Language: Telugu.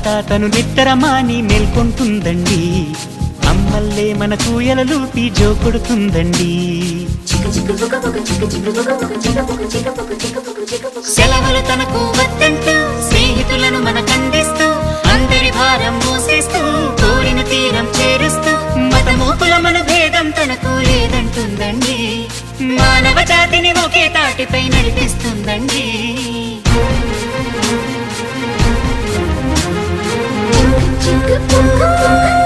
రాత్రంతా తను నిద్రమాని మేల్కొంటుందండి. అమ్మల్లే మన కూయలలూపి జో కొడుతుందండి. సెలవులు తనకు వద్దంటూ స్నేహితులను మన కందిస్తూ అందరి భారం మోసేస్తూ కోరిన తీరం చేరుస్తూ మతమూపుల మన భేదం తనకు లేదంటుందండి. మానవ జాతిని ఒకే తాటిపై నడిపిస్తుందండి. Chicka, chicka, chicka, chicka.